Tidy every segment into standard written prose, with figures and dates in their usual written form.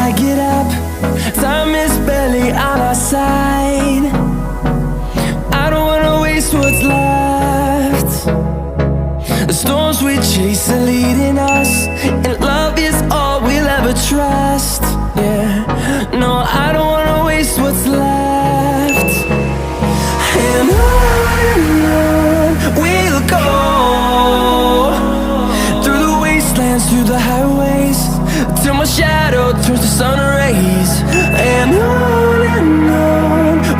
I get up, time is barely on our side. I don't wanna waste what's left. The storms we chase are leading us, and love is all we'll ever trust. Yeah, no, I don't wanna waste what's left. And on we'll go, through the wastelands, through the highways, till my shadow turns to sun rays. And on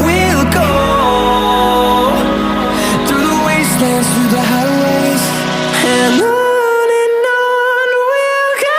we'll go, through the wastelands, through the highways, and on we'll go.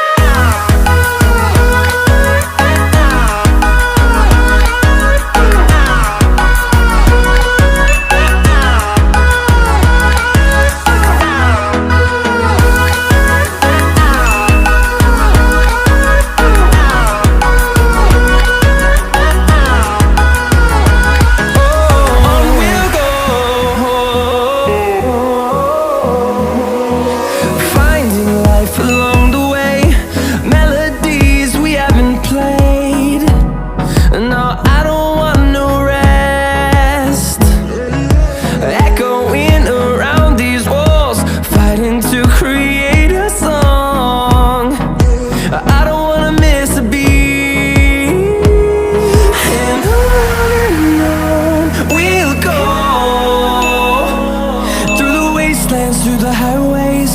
Through the highways,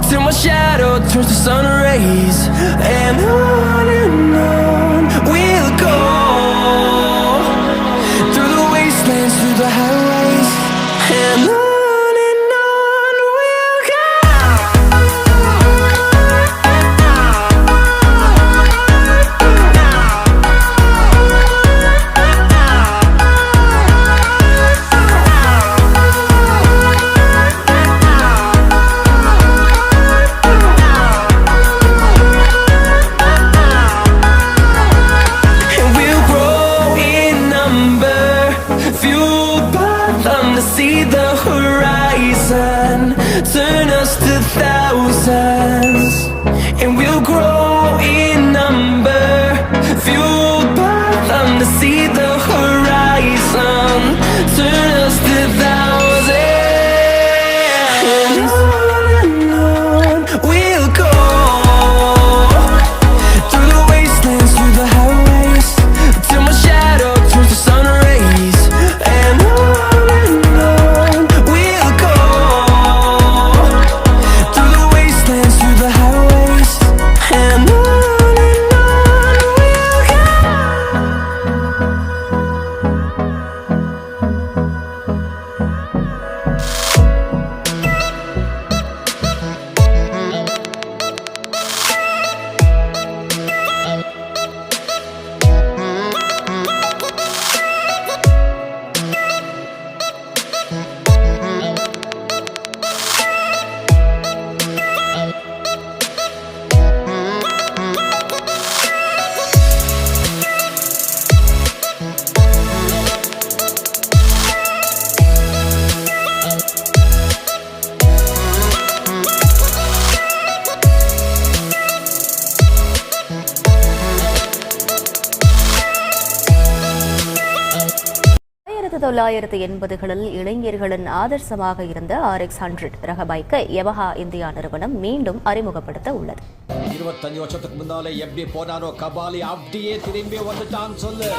till my shadow turns to sun rays. And on we'll go, through the wastelands, through the highways, and on we'll go. See the horizon, turn us to thousands, and we'll grow in number, fueled by them to see the horizon, turn us to thousands. And on we'll go, through the wastelands, through the highways, till my shadow turns to sun rays. And களில் இளைஞர்களின் ஆதர்சமாக இருந்த RX100 ரக பைக்கை Yamaha India நிறுவனம் மீண்டும் அறிமுகப்படுத்த உள்ளது. 25 வருஷத்துக்கு முன்னாலே எப்படி போனாரோ கபாலி அப்படியே திரும்பி வந்துட்டான்னு சொல்லு.